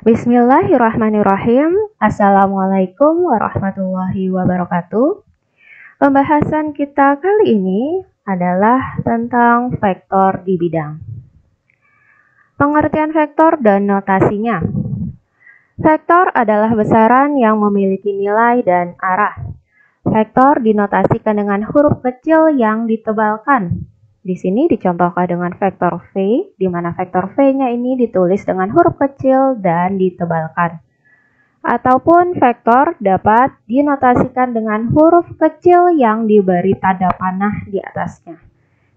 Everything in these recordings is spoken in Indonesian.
Bismillahirrahmanirrahim. Assalamualaikum warahmatullahi wabarakatuh. Pembahasan kita kali ini adalah tentang vektor di bidang. Pengertian vektor dan notasinya. Vektor adalah besaran yang memiliki nilai dan arah. Vektor dinotasikan dengan huruf kecil yang ditebalkan. Di sini dicontohkan dengan vektor V, di mana vektor V-nya ini ditulis dengan huruf kecil dan ditebalkan. Ataupun vektor dapat dinotasikan dengan huruf kecil yang diberi tanda panah di atasnya.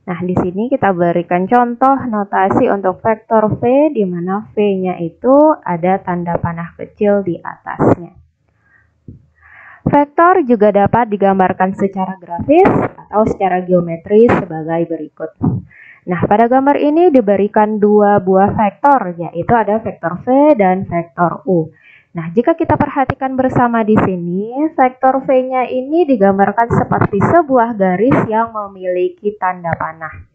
Nah, di sini kita berikan contoh notasi untuk vektor V, di mana V-nya itu ada tanda panah kecil di atasnya. Vektor juga dapat digambarkan secara grafis atau secara geometris sebagai berikut. Nah, pada gambar ini diberikan dua buah vektor, yaitu ada vektor V dan vektor U. Nah, jika kita perhatikan bersama di sini, vektor V-nya ini digambarkan seperti sebuah garis yang memiliki tanda panah.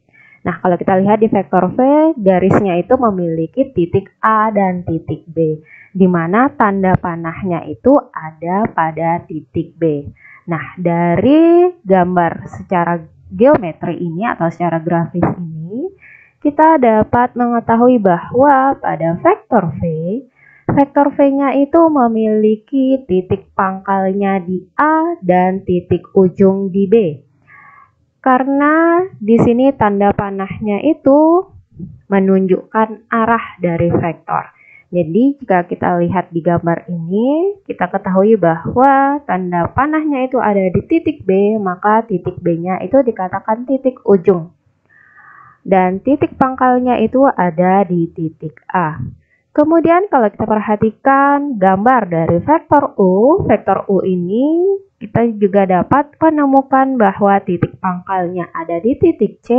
Nah, kalau kita lihat di vektor V, garisnya itu memiliki titik A dan titik B, di mana tanda panahnya itu ada pada titik B. Nah, dari gambar secara geometri ini atau secara grafis ini, kita dapat mengetahui bahwa pada vektor V-nya itu memiliki titik pangkalnya di A dan titik ujung di B. Karena di sini tanda panahnya itu menunjukkan arah dari vektor. Jadi jika kita lihat di gambar ini, kita ketahui bahwa tanda panahnya itu ada di titik B, maka titik B-nya itu dikatakan titik ujung. Dan titik pangkalnya itu ada di titik A. Kemudian kalau kita perhatikan gambar dari vektor U ini kita juga dapat menemukan bahwa titik pangkalnya ada di titik C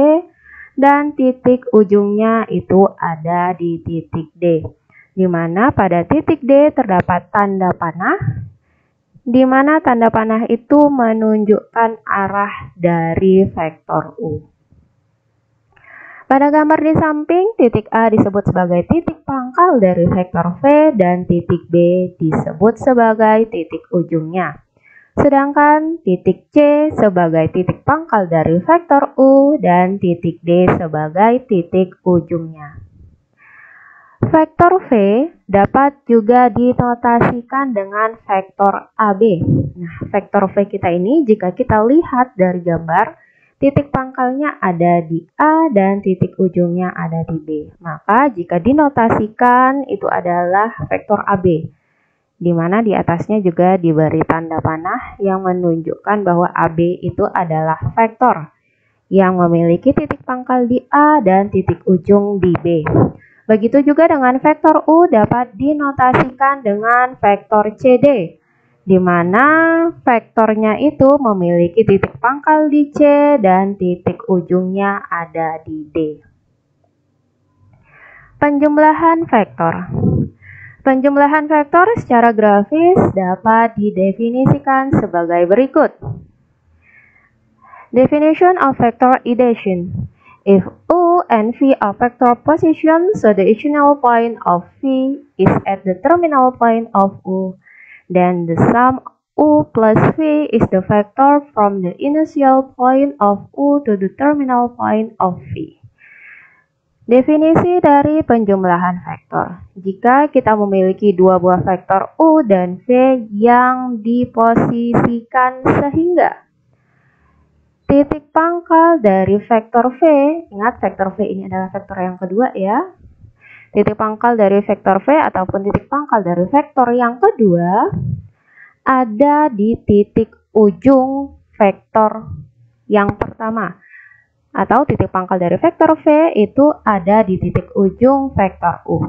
dan titik ujungnya itu ada di titik D. Di mana pada titik D terdapat tanda panah, di mana tanda panah itu menunjukkan arah dari vektor U. Pada gambar di samping, titik A disebut sebagai titik pangkal dari vektor V dan titik B disebut sebagai titik ujungnya. Sedangkan titik C sebagai titik pangkal dari vektor U dan titik D sebagai titik ujungnya. Vektor V dapat juga dinotasikan dengan vektor AB. Nah, vektor V kita ini jika kita lihat dari gambar, titik pangkalnya ada di A dan titik ujungnya ada di B. Maka jika dinotasikan itu adalah vektor AB, di mana di atasnya juga diberi tanda panah yang menunjukkan bahwa AB itu adalah vektor yang memiliki titik pangkal di A dan titik ujung di B. Begitu juga dengan vektor U dapat dinotasikan dengan vektor CD, di mana vektornya itu memiliki titik pangkal di C dan titik ujungnya ada di D. Penjumlahan vektor. Penjumlahan vektor secara grafis dapat didefinisikan sebagai berikut. Definition of vector addition. If U and V are vector positions, so the initial point of V is at the terminal point of U, then the sum U plus V is the vector from the initial point of U to the terminal point of V. Definisi dari penjumlahan vektor. Jika kita memiliki dua buah vektor U dan V yang diposisikan sehingga titik pangkal dari vektor V, ingat vektor V ini adalah vektor yang kedua ya. Titik pangkal dari vektor V ataupun titik pangkal dari vektor yang kedua ada di titik ujung vektor yang pertama. Atau titik pangkal dari vektor V itu ada di titik ujung vektor U.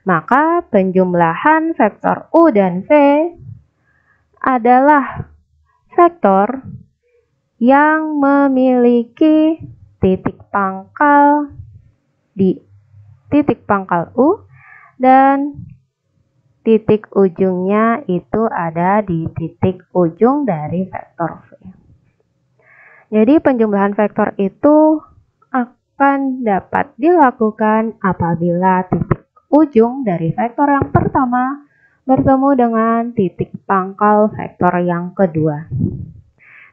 Maka penjumlahan vektor U dan V adalah vektor yang memiliki titik pangkal di titik pangkal U dan titik ujungnya itu ada di titik ujung dari vektor V. Jadi penjumlahan vektor itu akan dapat dilakukan apabila titik ujung dari vektor yang pertama bertemu dengan titik pangkal vektor yang kedua.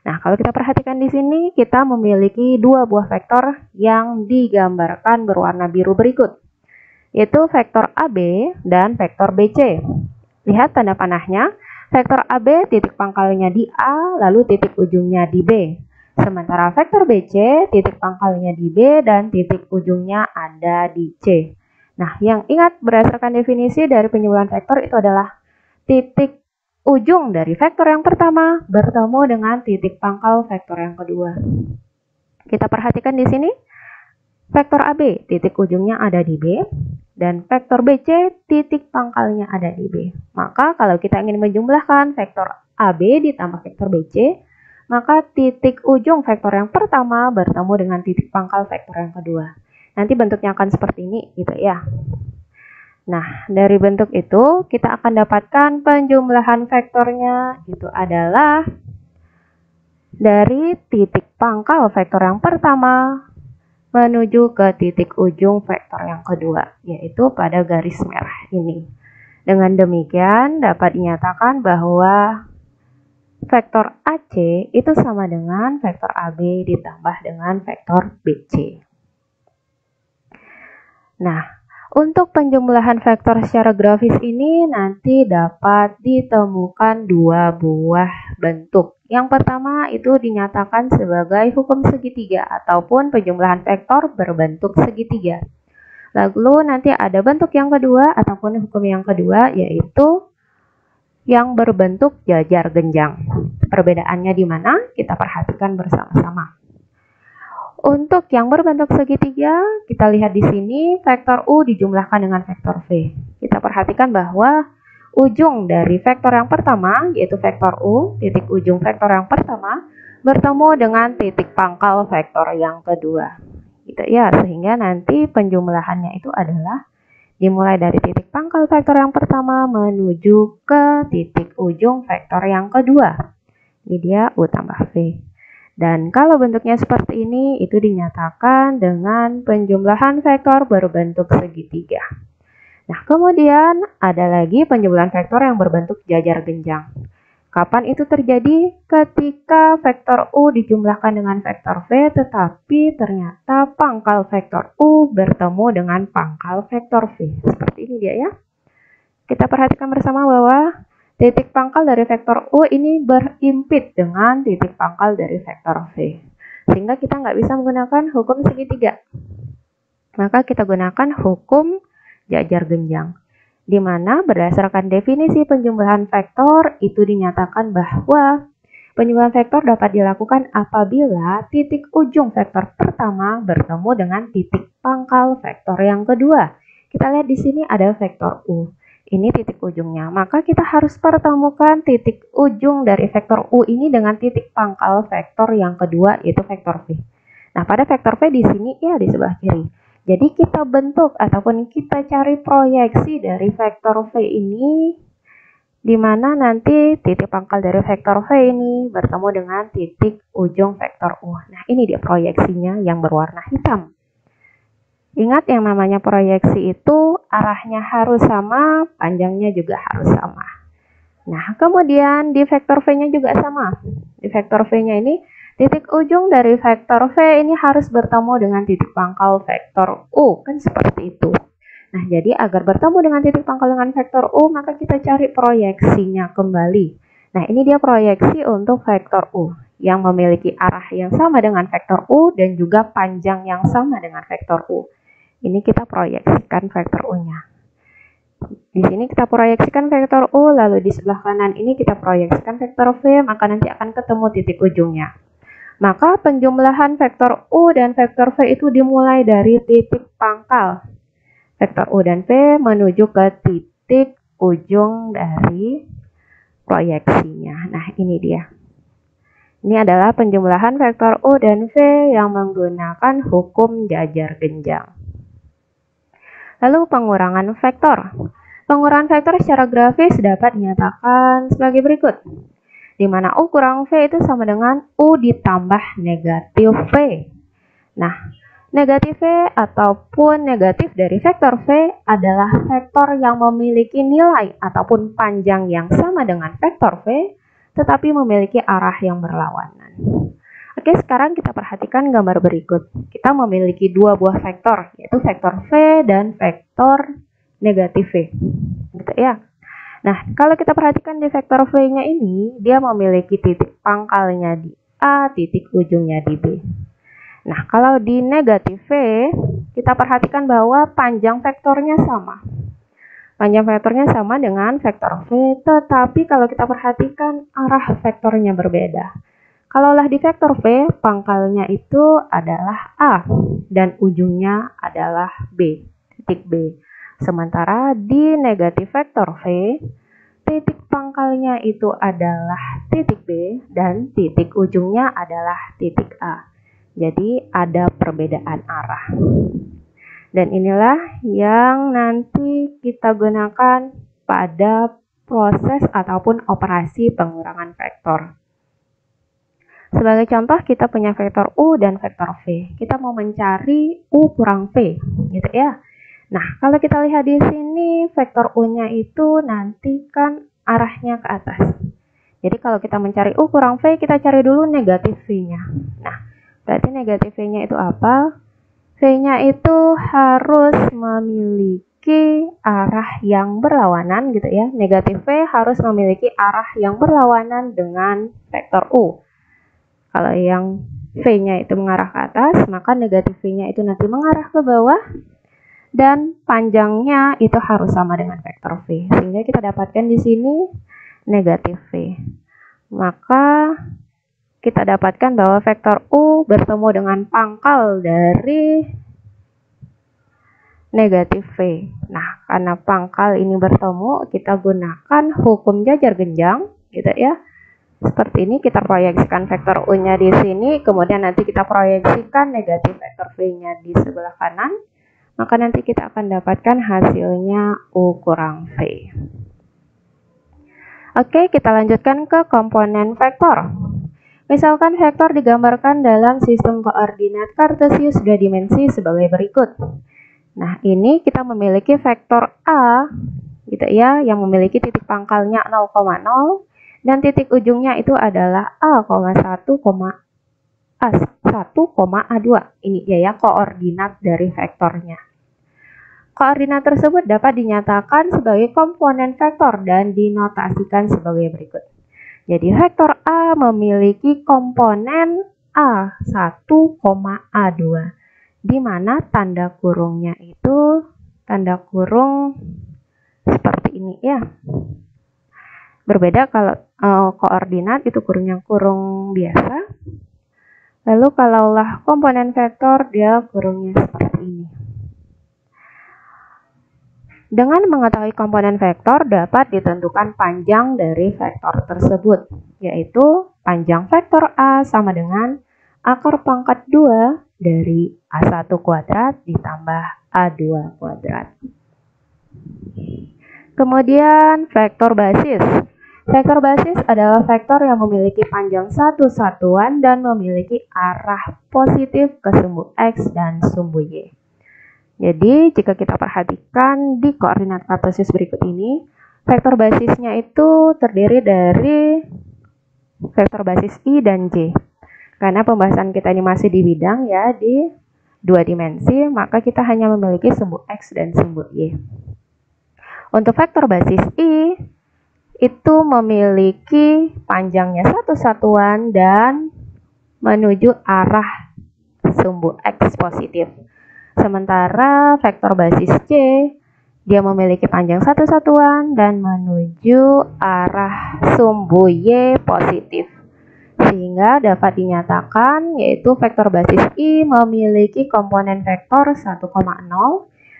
Nah, kalau kita perhatikan di sini, kita memiliki dua buah vektor yang digambarkan berwarna biru berikut, yaitu vektor AB dan vektor BC. Lihat tanda panahnya, vektor AB titik pangkalnya di A, lalu titik ujungnya di B. Sementara vektor BC titik pangkalnya di B dan titik ujungnya ada di C. Nah, yang ingat berdasarkan definisi dari penjumlahan vektor itu adalah titik ujung dari vektor yang pertama bertemu dengan titik pangkal vektor yang kedua. Kita perhatikan di sini, vektor AB titik ujungnya ada di B dan vektor BC titik pangkalnya ada di B. Maka kalau kita ingin menjumlahkan vektor AB ditambah vektor BC, maka titik ujung vektor yang pertama bertemu dengan titik pangkal vektor yang kedua. Nanti bentuknya akan seperti ini gitu ya. Nah, dari bentuk itu kita akan dapatkan penjumlahan vektornya itu adalah dari titik pangkal vektor yang pertama menuju ke titik ujung vektor yang kedua, yaitu pada garis merah ini. Dengan demikian dapat dinyatakan bahwa vektor AC itu sama dengan vektor AB ditambah dengan vektor BC. Nah, untuk penjumlahan vektor secara grafis ini nanti dapat ditemukan dua buah bentuk. Yang pertama itu dinyatakan sebagai hukum segitiga ataupun penjumlahan vektor berbentuk segitiga. Lalu nanti ada bentuk yang kedua ataupun hukum yang kedua yaitu yang berbentuk jajar genjang. Perbedaannya di mana? Kita perhatikan bersama-sama. Untuk yang berbentuk segitiga, kita lihat di sini vektor U dijumlahkan dengan vektor V. Kita perhatikan bahwa ujung dari vektor yang pertama, yaitu vektor U, titik ujung vektor yang pertama, bertemu dengan titik pangkal vektor yang kedua. Gitu ya, sehingga nanti penjumlahannya itu adalah dimulai dari titik pangkal vektor yang pertama menuju ke titik ujung vektor yang kedua. Ini dia U tambah V. Dan kalau bentuknya seperti ini, itu dinyatakan dengan penjumlahan vektor berbentuk segitiga. Nah, kemudian ada lagi penjumlahan vektor yang berbentuk jajar genjang. Kapan itu terjadi? Ketika vektor U dijumlahkan dengan vektor V, tetapi ternyata pangkal vektor U bertemu dengan pangkal vektor V. Seperti ini dia ya. Kita perhatikan bersama bahwa titik pangkal dari vektor U ini berimpit dengan titik pangkal dari vektor V. Sehingga kita nggak bisa menggunakan hukum segitiga. Maka kita gunakan hukum jajar genjang. Di mana berdasarkan definisi penjumlahan vektor itu dinyatakan bahwa penjumlahan vektor dapat dilakukan apabila titik ujung vektor pertama bertemu dengan titik pangkal vektor yang kedua. Kita lihat di sini ada vektor U. Ini titik ujungnya, maka kita harus pertemukan titik ujung dari vektor U ini dengan titik pangkal vektor yang kedua, yaitu vektor V. Nah, pada vektor V di sini ya di sebelah kiri. Jadi kita bentuk ataupun kita cari proyeksi dari vektor V ini, di mana nanti titik pangkal dari vektor V ini bertemu dengan titik ujung vektor U. Nah, ini dia proyeksinya yang berwarna hitam. Ingat yang namanya proyeksi itu arahnya harus sama, panjangnya juga harus sama. Nah, kemudian di vektor V-nya juga sama. Di vektor V-nya ini, titik ujung dari vektor V ini harus bertemu dengan titik pangkal vektor U. Kan seperti itu. Nah, jadi agar bertemu dengan titik pangkal dengan vektor U, maka kita cari proyeksinya kembali. Nah, ini dia proyeksi untuk vektor U yang memiliki arah yang sama dengan vektor U dan juga panjang yang sama dengan vektor U. Ini kita proyeksikan vektor U-nya. Di sini kita proyeksikan vektor U, lalu di sebelah kanan ini kita proyeksikan vektor V, maka nanti akan ketemu titik ujungnya. Maka penjumlahan vektor U dan vektor V itu dimulai dari titik pangkal vektor U dan V menuju ke titik ujung dari proyeksinya. Nah, ini dia. Ini adalah penjumlahan vektor U dan V yang menggunakan hukum jajar genjang. Lalu pengurangan vektor. Pengurangan vektor secara grafis dapat dinyatakan sebagai berikut. Di mana U kurang V itu sama dengan U ditambah negatif V. Nah, Negatif V ataupun negatif dari vektor V adalah vektor yang memiliki nilai ataupun panjang yang sama dengan vektor V, tetapi memiliki arah yang berlawanan. Oke, sekarang kita perhatikan gambar berikut. Kita memiliki dua buah vektor, yaitu vektor V dan vektor negatif V. Gitu ya. Nah, kalau kita perhatikan di vektor V-nya ini, dia memiliki titik pangkalnya di A, titik ujungnya di B. Nah, kalau di negatif V, kita perhatikan bahwa panjang vektornya sama. Panjang vektornya sama dengan vektor V, tetapi kalau kita perhatikan arah vektornya berbeda. Kalaulah di vektor V, pangkalnya itu adalah A dan ujungnya adalah B, titik B. Sementara di negatif vektor V, titik pangkalnya itu adalah titik B dan titik ujungnya adalah titik A. Jadi ada perbedaan arah. Dan inilah yang nanti kita gunakan pada proses ataupun operasi pengurangan vektor. Sebagai contoh, kita punya vektor U dan vektor V. Kita mau mencari U kurang V, gitu ya. Nah, kalau kita lihat di sini, vektor U-nya itu nanti kan arahnya ke atas. Jadi kalau kita mencari U kurang V, kita cari dulu negatif V-nya. Nah, berarti negatif V-nya itu apa? V-nya itu harus memiliki arah yang berlawanan gitu ya. Negatif V harus memiliki arah yang berlawanan dengan vektor U. Kalau yang V-nya itu mengarah ke atas, maka negatif V-nya itu nanti mengarah ke bawah. Dan panjangnya itu harus sama dengan vektor V. Sehingga kita dapatkan di sini negatif V. Maka kita dapatkan bahwa vektor U bertemu dengan pangkal dari negatif V. Nah, karena pangkal ini bertemu, kita gunakan hukum jajar genjang, gitu ya. Seperti ini, kita proyeksikan vektor U-nya di sini, kemudian nanti kita proyeksikan negatif vektor V-nya di sebelah kanan, maka nanti kita akan dapatkan hasilnya U kurang V. Oke, kita lanjutkan ke komponen vektor. Misalkan vektor digambarkan dalam sistem koordinat Kartesius dua dimensi sebagai berikut. Nah, ini kita memiliki vektor A, gitu ya, yang memiliki titik pangkalnya 0,0 dan titik ujungnya itu adalah A,1,A2. Ini dia ya koordinat dari vektornya. Koordinat tersebut dapat dinyatakan sebagai komponen vektor dan dinotasikan sebagai berikut. Jadi vektor A memiliki komponen A1, A2, di mana tanda kurungnya itu tanda kurung seperti ini ya. Berbeda kalau koordinat itu kurungnya kurung biasa. Lalu kalaulah komponen vektor dia kurungnya seperti ini. Dengan mengetahui komponen vektor dapat ditentukan panjang dari vektor tersebut, yaitu panjang vektor A sama dengan akar pangkat 2 dari A1 kuadrat ditambah A2 kuadrat. Kemudian vektor basis. Vektor basis adalah vektor yang memiliki panjang satu satuan dan memiliki arah positif ke sumbu X dan sumbu Y. Jadi, jika kita perhatikan di koordinat kartesius berikut ini, vektor basisnya itu terdiri dari vektor basis I dan J. Karena pembahasan kita ini masih di bidang ya, di dua dimensi, maka kita hanya memiliki sumbu X dan sumbu Y. Untuk vektor basis I, itu memiliki panjangnya satu satuan dan menuju arah sumbu X positif. Sementara vektor basis C, dia memiliki panjang satu satuan dan menuju arah sumbu Y positif. Sehingga dapat dinyatakan yaitu vektor basis I memiliki komponen vektor 1,0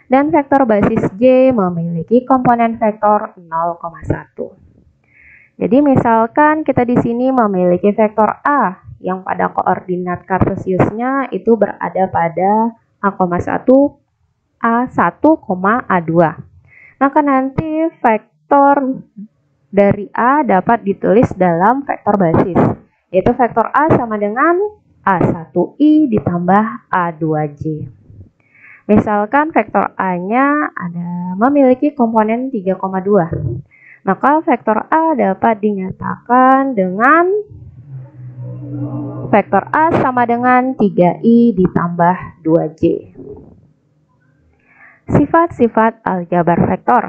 dan vektor basis J memiliki komponen vektor 0,1. Jadi misalkan kita di sini memiliki vektor A yang pada koordinat kartesiusnya itu berada pada A,1, A1, A2. Maka nanti vektor dari A dapat ditulis dalam vektor basis, yaitu vektor A sama dengan A1I ditambah A2J. Misalkan vektor A-nya memiliki komponen 3,2. Maka vektor A dapat dinyatakan dengan vektor A sama dengan 3I ditambah 2J. Sifat-sifat aljabar vektor.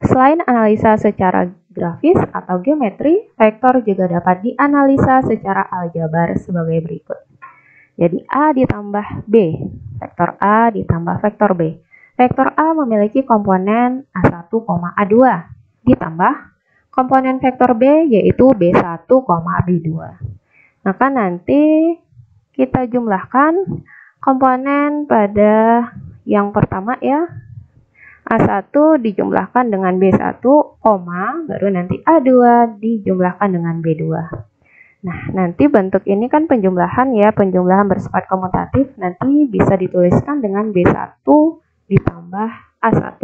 Selain analisa secara grafis atau geometri, vektor juga dapat dianalisa secara aljabar sebagai berikut. Jadi A ditambah B, vektor A ditambah vektor B. Vektor A memiliki komponen A1, A2 ditambah komponen vektor B yaitu B1, B2. Maka nanti kita jumlahkan komponen pada yang pertama ya. A1 dijumlahkan dengan B1, baru nanti A2 dijumlahkan dengan B2. Nah, nanti bentuk ini kan penjumlahan ya, penjumlahan bersifat komutatif, nanti bisa dituliskan dengan B1 ditambah A1,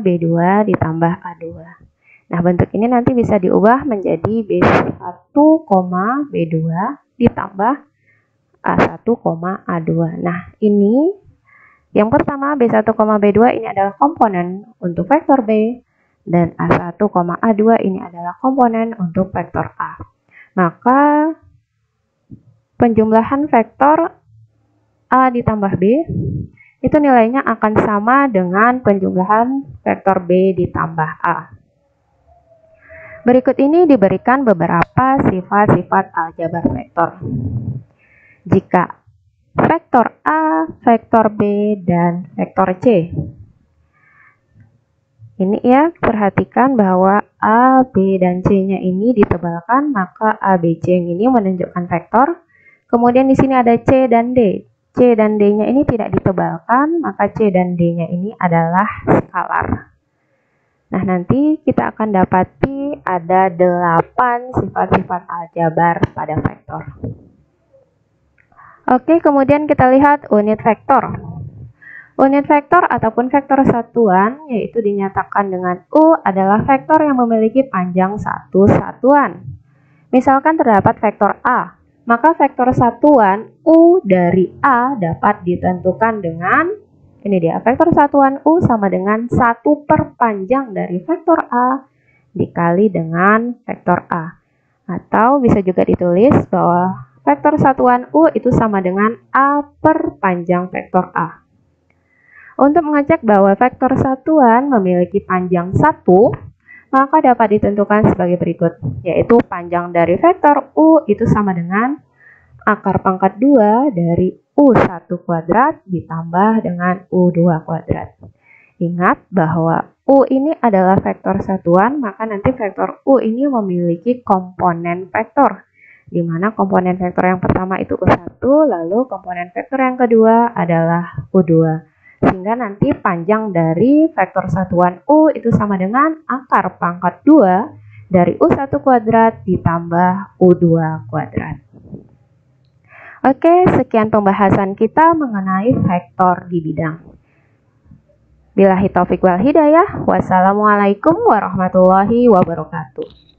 B2 ditambah A2. Nah, bentuk ini nanti bisa diubah menjadi B1, B2 ditambah A1, A2. Nah, ini yang pertama B1, B2 ini adalah komponen untuk vektor B, dan A1, A2 ini adalah komponen untuk vektor A. Maka penjumlahan vektor A ditambah B itu nilainya akan sama dengan penjumlahan vektor B ditambah A. Berikut ini diberikan beberapa sifat-sifat aljabar vektor. Jika vektor A, vektor B, dan vektor C. Ini ya, perhatikan bahwa A, B, dan C-nya ini ditebalkan, maka A, B, C yang ini menunjukkan vektor. Kemudian di sini ada C dan D. C dan D-nya ini tidak ditebalkan, maka C dan D-nya ini adalah skalar. Nah, nanti kita akan dapati ada 8 sifat-sifat aljabar pada vektor. Oke, kemudian kita lihat unit vektor. Unit vektor ataupun vektor satuan yaitu dinyatakan dengan U adalah vektor yang memiliki panjang satu satuan. Misalkan terdapat vektor A, maka vektor satuan U dari A dapat ditentukan dengan, ini dia, vektor satuan U sama dengan 1 per panjang dari vektor A dikali dengan vektor A. Atau bisa juga ditulis bahwa vektor satuan U itu sama dengan A per panjang vektor A. Untuk mengecek bahwa vektor satuan memiliki panjang 1, maka dapat ditentukan sebagai berikut, yaitu panjang dari vektor U itu sama dengan akar pangkat 2 dari U1 kuadrat ditambah dengan U2 kuadrat. Ingat bahwa U ini adalah vektor satuan, maka nanti vektor U ini memiliki komponen vektor, di mana komponen vektor yang pertama itu U1, lalu komponen vektor yang kedua adalah U2. Sehingga nanti panjang dari vektor satuan U itu sama dengan akar pangkat 2 dari U1 kuadrat ditambah U2 kuadrat. Oke, sekian pembahasan kita mengenai vektor di bidang. Billahi taufiq wal hidayah. Wassalamualaikum warahmatullahi wabarakatuh.